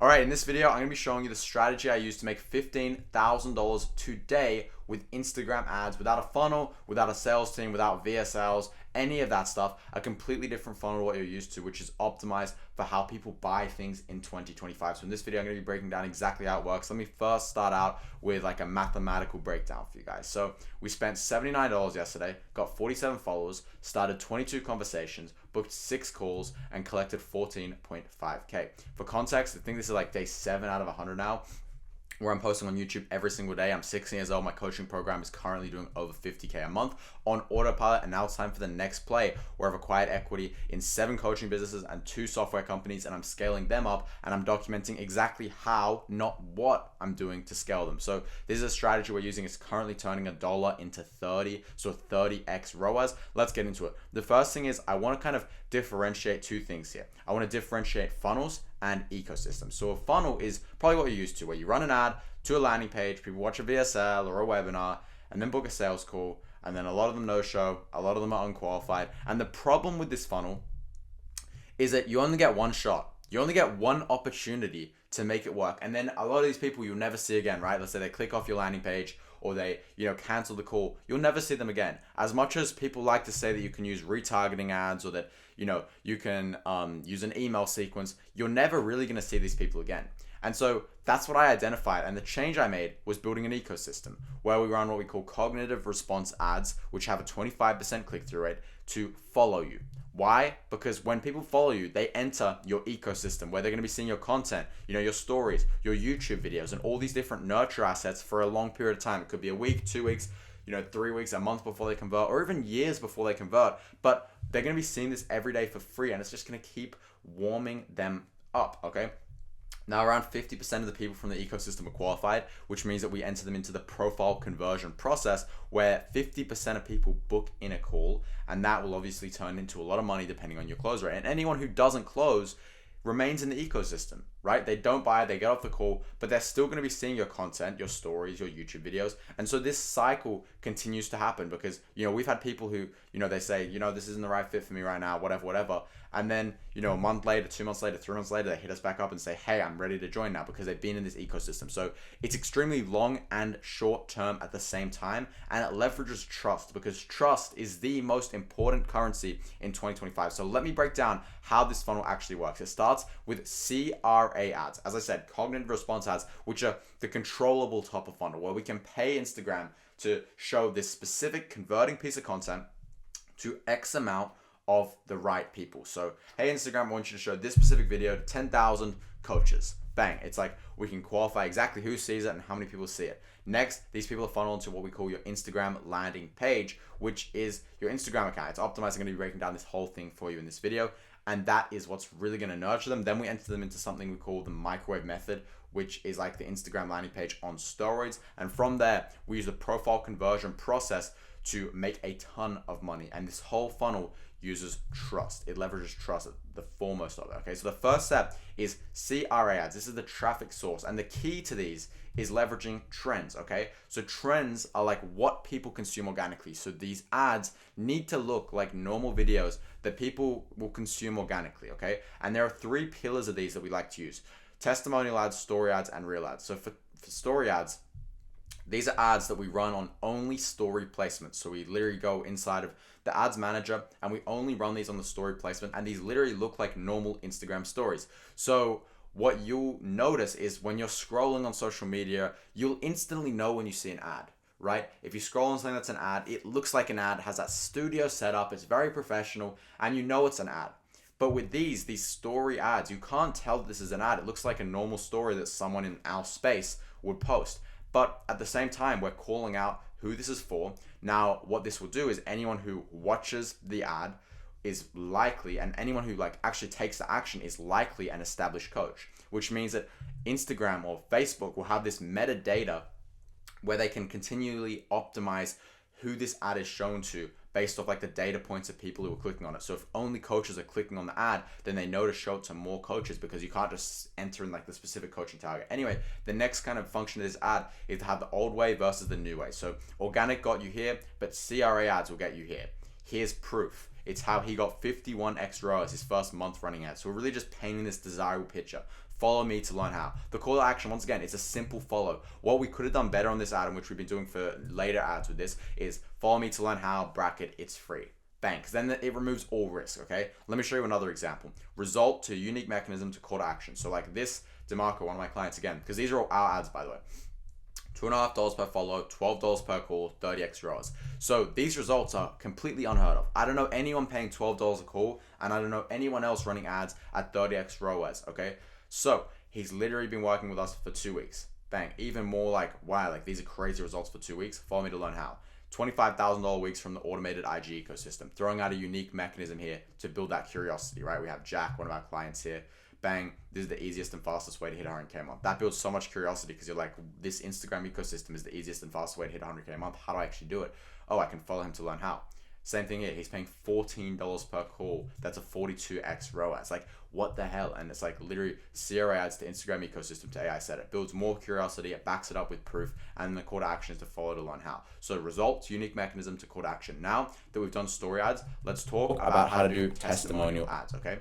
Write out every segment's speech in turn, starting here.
All right, in this video, I'm gonna be showing you the strategy I use to make $15,000 today with Instagram ads without a funnel, without a sales team, without VSLs, any of that stuff. A completely different funnel to what you're used to, which is optimized for how people buy things in 2025. So in this video, I'm gonna be breaking down exactly how it works. Let me first start out with like a mathematical breakdown for you guys. So we spent $79 yesterday, got 47 followers, started 22 conversations, booked 6 calls, and collected 14.5K. For context, I think this is like day 7 out of 100 now, where I'm posting on YouTube every single day. I'm 16 years old. My coaching program is currently doing over 50K a month on autopilot. And now it's time for the next play, where I've acquired equity in 7 coaching businesses and 2 software companies, and I'm scaling them up, and I'm documenting exactly how, not what, I'm doing to scale them. So this is a strategy we're using. It's currently turning $1 into 30, so 30x ROAS. Let's get into it. The first thing is I want to kind of differentiate 2 things here. I want to differentiate funnels and ecosystems. So a funnel is probably what you're used to, where you run an ad to a landing page, people watch a VSL or a webinar, and then book a sales call, and then a lot of them no show, a lot of them are unqualified. And the problem with this funnel is that you only get one shot. You only get one opportunity to make it work. And then a lot of these people you'll never see again, right? Let's say they click off your landing page, or they, cancel the call. You'll never see them again. As much as people like to say that you can use retargeting ads, or that, you can use an email sequence, you're never really going to see these people again. And so that's what I identified. And the change I made was building an ecosystem where we run what we call cognitive response ads, which have a 25% click-through rate, to follow you. Why? Because when people follow you, they enter your ecosystem where they're going to be seeing your content, your stories, your YouTube videos, and all these different nurture assets for a long period of time. It could be a week, 2 weeks, 3 weeks, a month before they convert, or even years before they convert. But they're going to be seeing this every day for free, and it's just going to keep warming them up, okay? Now, around 50% of the people from the ecosystem are qualified, which means that we enter them into the profile conversion process, where 50% of people book in a call, and that will obviously turn into a lot of money depending on your close rate. And anyone who doesn't close remains in the ecosystem, right? They don't buy, they get off the call, but they're still going to be seeing your content, your stories, your YouTube videos. And so this cycle continues to happen because, we've had people who, they say, this isn't the right fit for me right now, whatever. And then, a month later, 2 months later, 3 months later, they hit us back up and say, hey, I'm ready to join now, because they've been in this ecosystem. So it's extremely long and short term at the same time. And it leverages trust, because trust is the most important currency in 2025. So let me break down how this funnel actually works. It starts with CRA ads. As I said, cognitive response ads, which are the controllable top of funnel, where we can pay Instagram to show this specific converting piece of content to X amount of the right people. So, hey, Instagram, I want you to show this specific video to 10,000 coaches. Bang. It's like we can qualify exactly who sees it and how many people see it. Next, these people are funneled into what we call your Instagram landing page, which is your Instagram account. It's optimized. I'm going to be breaking down this whole thing for you in this video. And that is what's really going to nurture them. Then we enter them into something we call the microwave method, which is like the Instagram landing page on steroids. And from there, we use the profile conversion process to make a ton of money. And this whole funnel uses trust. It leverages trust at the foremost of it. Okay, so the first step is CRA ads. This is the traffic source. And the key to these is leveraging trends, okay? So trends are like what people consume organically. So these ads need to look like normal videos that people will consume organically, okay? And there are 3 pillars of these that we like to use: testimonial ads, story ads, and reel ads. So for story ads, these are ads that we run on only story placements. So we literally go inside of the ads manager and we only run these on the story placement, and these literally look like normal Instagram stories. So what you'll notice is when you're scrolling on social media, you'll instantly know when you see an ad, right? If you scroll on something that's an ad, it looks like an ad, has that studio setup, it's very professional, and you know it's an ad. But with these story ads, you can't tell that this is an ad. It looks like a normal story that someone in our space would post. But at the same time, we're calling out who this is for. Now, what this will do is anyone who watches the ad is likely, and anyone who actually takes the action is likely an established coach, which means that Instagram or Facebook will have this metadata where they can continually optimize who this ad is shown to based off the data points of people who are clicking on it. So if only coaches are clicking on the ad, then they know to show it to more coaches, because you can't just enter in the specific coaching target. Anyway, the next kind of function of this ad is to have the old way versus the new way. So organic got you here, but CRA ads will get you here. Here's proof. It's how he got 51x ROAS his first month running ads. So we're really just painting this desirable picture. follow me to learn how. The call to action, once again, it's a simple follow. What we could have done better on this ad, and which we've been doing for later ads with this, is follow me to learn how, bracket, it's free. Bang, because then it removes all risk, okay? Let me show you another example. Result to unique mechanism to call to action. So like this, DeMarco, one of my clients again, because these are all our ads, by the way. $2.50 per follow, $12 per call, 30x ROAS. So these results are completely unheard of. I don't know anyone paying $12 a call, and I don't know anyone else running ads at 30x ROAS, okay? So he's literally been working with us for 2 weeks. Bang, even more like, wow, like these are crazy results for 2 weeks. Follow me to learn how. $25,000 weeks from the automated IG ecosystem. Throwing out a unique mechanism here to build that curiosity, right? We have Jack, one of our clients here. Bang, this is the easiest and fastest way to hit 100K a month. That builds so much curiosity because you're like, this Instagram ecosystem is the easiest and fastest way to hit 100K a month. How do I actually do it? Oh, I can follow him to learn how. Same thing here. He's paying $14 per call. That's a 42x ROAS. Like, what the hell? And it's like literally CRA ads to Instagram ecosystem to AI set. It builds more curiosity. It backs it up with proof. And the call to action is to follow to learn how. So results, unique mechanism to call to action. Now that we've done story ads, let's talk about how to do testimonial ads, okay?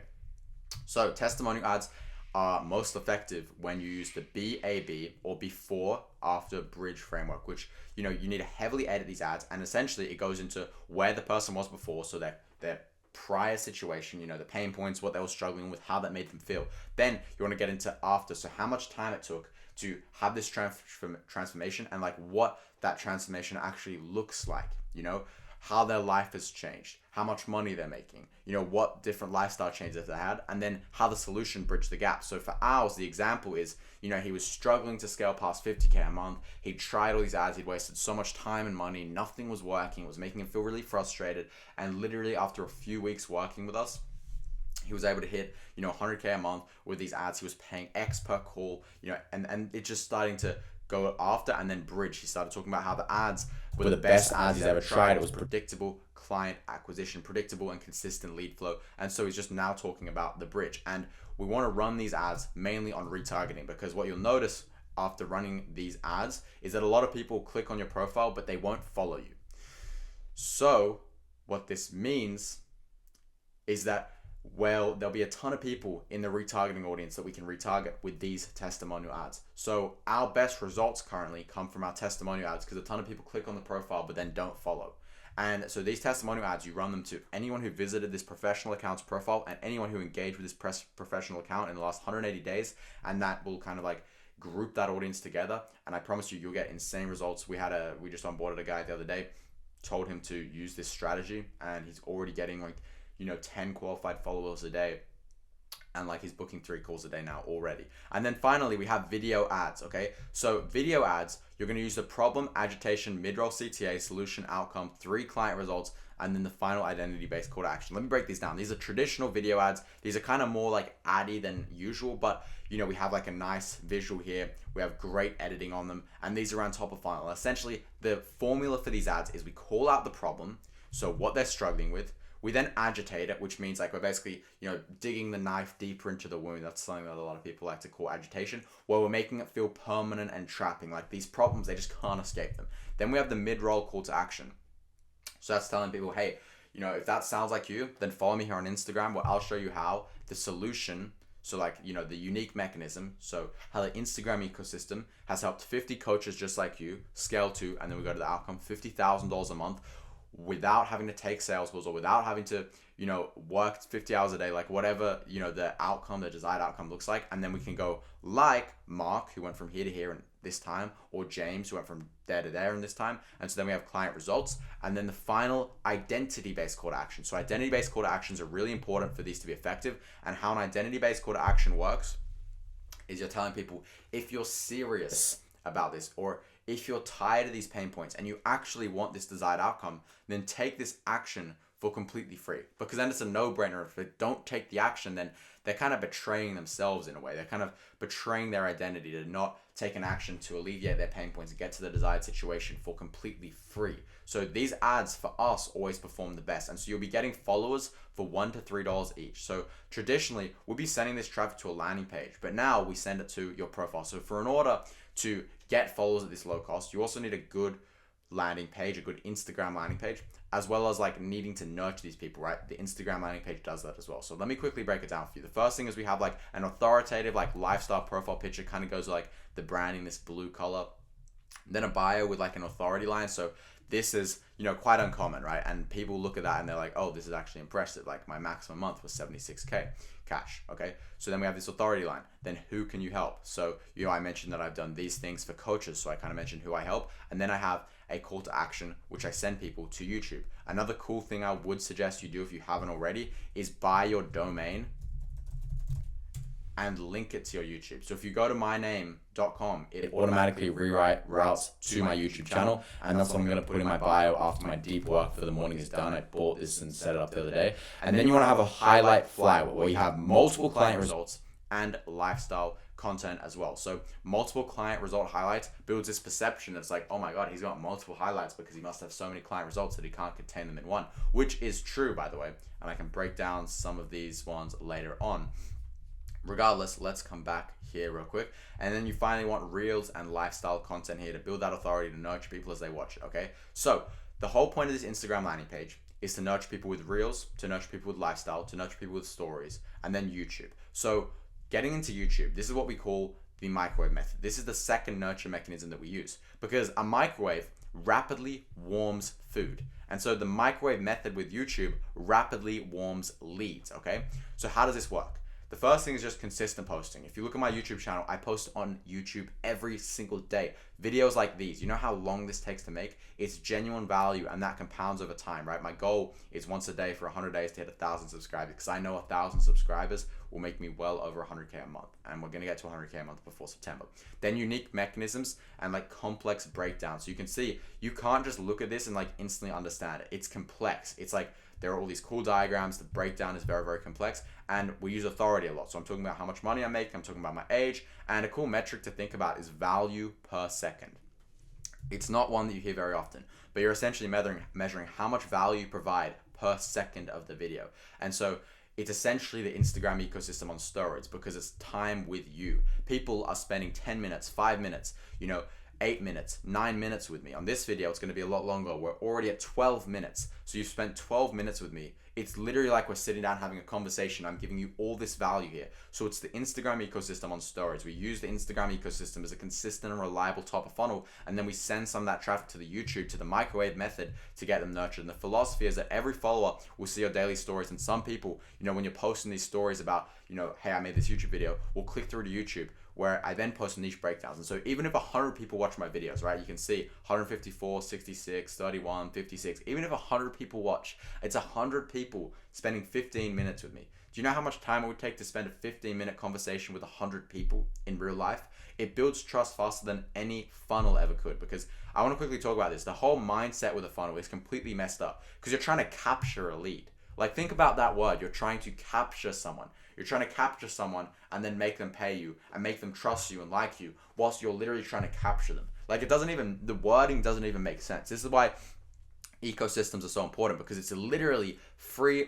So testimonial ads are most effective when you use the BAB or before after bridge framework, which you need to heavily edit these ads, and essentially it goes into where the person was before, so their prior situation, the pain points, what they were struggling with, how that made them feel. Then you want to get into after, so how much time it took to have this transformation, and like what that transformation actually looks like, how their life has changed, how much money they're making, what different lifestyle changes they had, and then how the solution bridged the gap. So for ours, the example is, he was struggling to scale past 50K a month. He tried all these ads. He'd wasted so much time and money. Nothing was working. It was making him feel really frustrated. And literally after a few weeks working with us, he was able to hit, 100K a month with these ads. He was paying X per call, and it just starting to go after and then bridge. He started talking about how the ads were the best ads he's ever tried. It was predictable client acquisition, predictable and consistent lead flow. And so he's just now talking about the bridge. And we want to run these ads mainly on retargeting, because what you'll notice after running these ads is that a lot of people click on your profile, but they won't follow you. So what this means is that, well, there'll be a ton of people in the retargeting audience that we can retarget with these testimonial ads. So our best results currently come from our testimonial ads, because a ton of people click on the profile but then don't follow. And so these testimonial ads, you run them to anyone who visited this professional account's profile and anyone who engaged with this professional account in the last 180 days. And that will kind of like group that audience together. And I promise you, you'll get insane results. We just onboarded a guy the other day, told him to use this strategy, and he's already getting like 10 qualified followers a day, and like he's booking 3 calls a day now already. And then finally we have video ads, okay? So video ads, you're going to use the problem, agitation, mid-roll CTA, solution, outcome, 3 client results, and then the final identity-based call to action. Let me break these down. These are traditional video ads. These are kind of more like addy than usual, but we have like a nice visual here. We have great editing on them, and these are on top of funnel. Essentially, the formula for these ads is we call out the problem, so what they're struggling with. We then agitate it, which means like we're basically, digging the knife deeper into the wound. That's something that a lot of people like to call agitation, where we're making it feel permanent and trapping. Like these problems, they just can't escape them. Then we have the mid-roll call to action. So that's telling people, hey, if that sounds like you, then follow me here on Instagram, where I'll show you how the solution, so like, the unique mechanism, so how the Instagram ecosystem has helped 50 coaches just like you scale to, and then we go to the outcome, $50,000 a month, without having to take sales calls, or without having to, work 50 hours a day, like whatever, the outcome, the desired outcome looks like. And then we can go like Mark, who went from here to here in this time, or James, who went from there to there in this time. And so then we have client results, and then the final identity-based call to action. So identity-based call to actions are really important for these to be effective. And how an identity-based call to action works is you're telling people, if you're serious about this, or if you're tired of these pain points and you actually want this desired outcome, then take this action for completely free. Because then it's a no-brainer. If they don't take the action, then they're kind of betraying themselves in a way. They're kind of betraying their identity to not take an action to alleviate their pain points and get to the desired situation for completely free. So these ads for us always perform the best. And so you'll be getting followers for $1 to $3 each. So traditionally, we'll be sending this traffic to a landing page, but now we send it to your profile. So in order to get followers at this low cost, you also need a good landing page, a good Instagram landing page, as well as like needing to nurture these people, right? The Instagram landing page does that as well. So let me quickly break it down for you. The first thing is we have like an authoritative like lifestyle profile picture, kind of goes like the branding, this blue color. Then a bio with like an authority line. So this is, quite uncommon, right? And people look at that and they're like, oh, this is actually impressive. Like my maximum month was 76K cash. Okay. So then we have this authority line. Then who can you help? So, I mentioned that I've done these things for coaches. So I kind of mentioned who I help. And then I have a call to action, which I send people to YouTube. Another cool thing I would suggest you do if you haven't already is buy your domain and link it to your YouTube. So if you go to myname.com, it automatically routes to my YouTube channel. And that's what I'm going to put in my bio after my deep work for the morning is done. I bought this and set it up the other day. And then you want to have a highlight flywheel where you have multiple client results and lifestyle content as well. So multiple client result highlights builds this perception that's like, oh my God, he's got multiple highlights because he must have so many client results that he can't contain them in one, which is true, by the way. And I can break down some of these ones later on. Regardless, let's come back here real quick. And then you finally want reels and lifestyle content here to build that authority to nurture people as they watch it, okay? So the whole point of this Instagram landing page is to nurture people with reels, to nurture people with lifestyle, to nurture people with stories, and then YouTube. So getting into YouTube, this is what we call the microwave method. This is the second nurture mechanism that we use because a microwave rapidly warms food. And so the microwave method with YouTube rapidly warms leads, okay? So how does this work? The first thing is just consistent posting. If you look at my YouTube channel, I post on YouTube every single day. Videos like these, you know how long this takes to make? It's genuine value and that compounds over time, right? My goal is once a day for 100 days to hit 1,000 subscribers because I know 1,000 subscribers will make me well over 100K a month. And we're gonna get to 100K a month before September. Then unique mechanisms and like complex breakdowns. So you can see, you can't just look at this and like instantly understand it. It's complex. It's like, there are all these cool diagrams. The breakdown is very, very complex. And we use authority a lot. So I'm talking about how much money I make. I'm talking about my age. And a cool metric to think about is value per second. It's not one that you hear very often, but you're essentially measuring how much value you provide per second of the video. And so it's essentially the Instagram ecosystem on steroids because it's time with you. People are spending 10 minutes, 5 minutes, 8 minutes, 9 minutes with me. On this video, it's going to be a lot longer. We're already at 12 minutes. So you've spent 12 minutes with me. It's literally like we're sitting down having a conversation. I'm giving you all this value here. So it's the Instagram ecosystem on steroids. We use the Instagram ecosystem as a consistent and reliable top of funnel. And then we send some of that traffic to the YouTube, to the microwave method to get them nurtured. And the philosophy is that every follower will see your daily stories. And some people, when you're posting these stories about, hey, I made this YouTube video, will click through to YouTube, where I then post niche breakdowns. And so even if 100 people watch my videos, right, you can see 154, 66, 31, 56, even if 100 people watch, it's 100 people spending 15 minutes with me. Do you know how much time it would take to spend a 15-minute conversation with 100 people in real life? It builds trust faster than any funnel ever could, because I want to quickly talk about this. The whole mindset with a funnel is completely messed up because you're trying to capture a lead. Like, think about that word. You're trying to capture someone. You're trying to capture someone and then make them pay you and make them trust you and like you whilst you're literally trying to capture them. Like, the wording doesn't even make sense. This is why ecosystems are so important, because it's literally free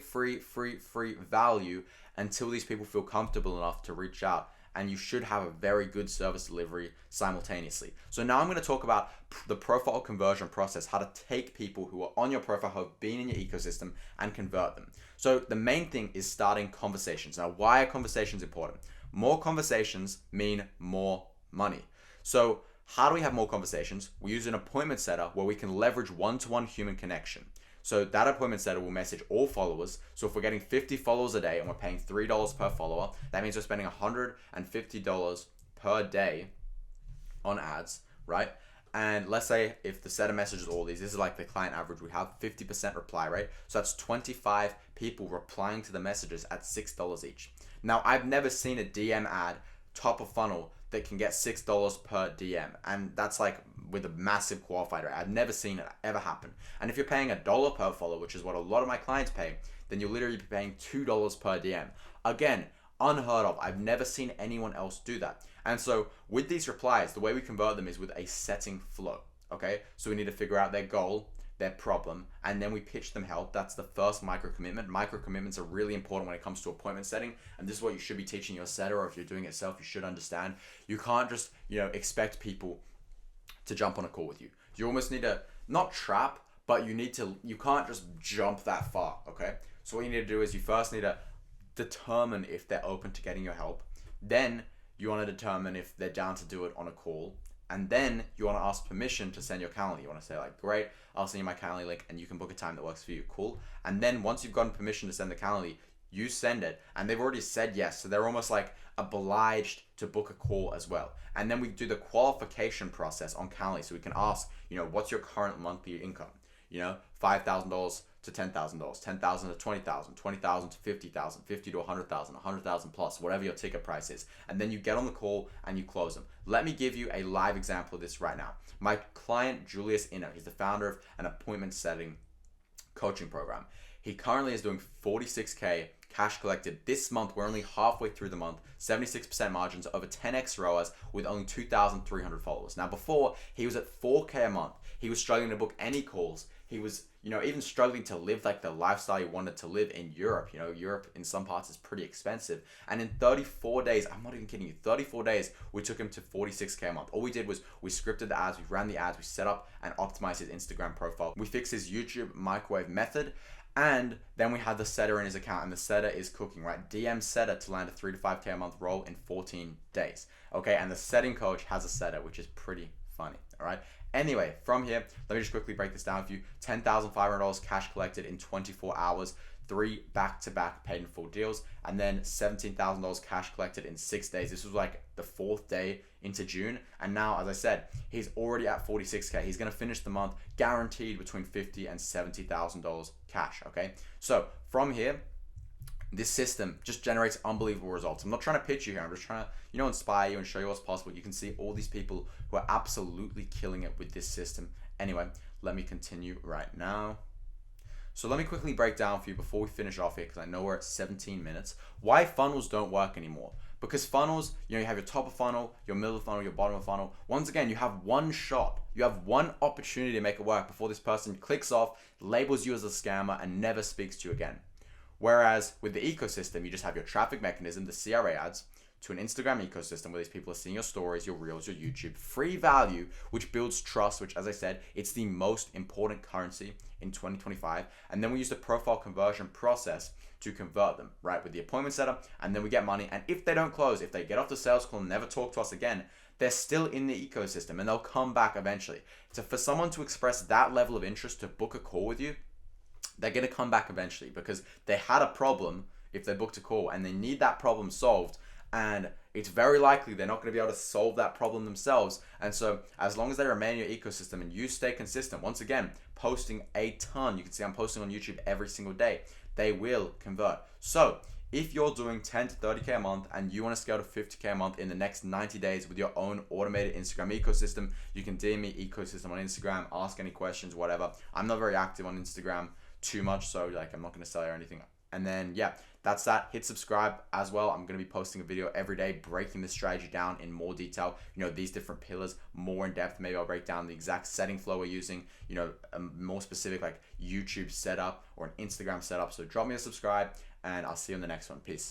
value until these people feel comfortable enough to reach out. And you should have a very good service delivery simultaneously. So now I'm going to talk about the profile conversion process, how to take people who are on your profile, who have been in your ecosystem, and convert them. So the main thing is starting conversations. Now, why are conversations important? More conversations mean more money. So how do we have more conversations? We use an appointment setter where we can leverage one-to-one human connection. So that appointment setter will message all followers. So if we're getting 50 followers a day and we're paying $3 per follower, that means we're spending $150 per day on ads, right? And let's say if the setter messages all these, this is like the client average, we have 50% reply rate. So that's 25 people replying to the messages at $6 each. Now, I've never seen a DM ad top of funnel that can get $6 per DM. And that's like with a massive qualified rate. I've never seen it ever happen. And if you're paying $1 per follower, which is what a lot of my clients pay, then you'll literally be paying $2 per DM. Again, unheard of. I've never seen anyone else do that. And so with these replies, the way we convert them is with a setting flow. Okay, so we need to figure out their goal, their problem, and then we pitch them help. That's the first micro commitment. Micro commitments are really important when it comes to appointment setting, and this is what you should be teaching your setter, or if you're doing it yourself, you should understand. You can't just expect people to jump on a call with you. You almost need to not trap, but you can't just jump that far, okay? So what you need to do is you first need to determine if they're open to getting your help. Then you want to determine if they're down to do it on a call. And then you want to ask permission to send your Calendly. You want to say like, great, I'll send you my Calendly link and you can book a time that works for you. Cool. And then once you've gotten permission to send the Calendly, you send it and they've already said yes. So they're almost like obliged to book a call as well. And then we do the qualification process on Calendly. So we can ask, what's your current monthly income? $5,000 to $10,000, $10,000 to $20,000, $20,000 to $50,000, $50,000 to $100,000, $100,000 plus, whatever your ticket price is. And then you get on the call and you close them. Let me give you a live example of this right now. My client, Julius Inno, he's the founder of an appointment setting coaching program. He currently is doing 46K cash collected this month. We're only halfway through the month, 76% margins, over 10x ROAS with only 2,300 followers. Now before, he was at 4K a month. He was struggling to book any calls. He was, even struggling to live like the lifestyle he wanted to live in Europe. Europe in some parts is pretty expensive. And in 34 days, I'm not even kidding you, 34 days, we took him to 46K a month. All we did was we scripted the ads, we ran the ads, we set up and optimized his Instagram profile. We fixed his YouTube microwave method. And then we had the setter in his account, and the setter is cooking, right? DM setter to land a 3 to 5K a month role in 14 days. Okay, and the setting coach has a setter, which is pretty funny, all right? Anyway, from here, let me just quickly break this down for you. $10,500 cash collected in 24 hours, 3 back-to-back paid in full deals, and then $17,000 cash collected in 6 days. This was like the 4th day into June, and now, as I said, he's already at 46K. He's gonna finish the month guaranteed between $50,000 and $70,000 cash, okay? So from here, this system just generates unbelievable results. I'm not trying to pitch you here. I'm just trying to, inspire you and show you what's possible. You can see all these people who are absolutely killing it with this system. Anyway, let me continue right now. So let me quickly break down for you before we finish off here, because I know we're at 17 minutes, why funnels don't work anymore. Because funnels, you have your top of funnel, your middle of funnel, your bottom of funnel. Once again, you have one shot. You have one opportunity to make it work before this person clicks off, labels you as a scammer, and never speaks to you again. Whereas with the ecosystem, you just have your traffic mechanism, the CRA ads, to an Instagram ecosystem where these people are seeing your stories, your reels, your YouTube, free value, which builds trust, which, as I said, it's the most important currency in 2025. And then we use the profile conversion process to convert them, right, with the appointment setup, and then we get money. And if they don't close, if they get off the sales call and never talk to us again, they're still in the ecosystem and they'll come back eventually. So for someone to express that level of interest to book a call with you, they're going to come back eventually because they had a problem if they booked a call and they need that problem solved. And it's very likely they're not going to be able to solve that problem themselves. And so as long as they remain in your ecosystem and you stay consistent, once again, posting a ton, you can see I'm posting on YouTube every single day, they will convert. So if you're doing 10 to 30K a month and you want to scale to 50K a month in the next 90 days with your own automated Instagram ecosystem, you can DM me ecosystem on Instagram, ask any questions, whatever. I'm not very active on Instagram too much, so I'm not going to sell you or anything. And then that's that. Hit subscribe as well. I'm going to be posting a video every day breaking the strategy down in more detail, these different pillars more in depth. Maybe I'll break down the exact setting flow we're using, a more specific like YouTube setup or an Instagram setup. So drop me a subscribe and I'll see you in the next one. Peace.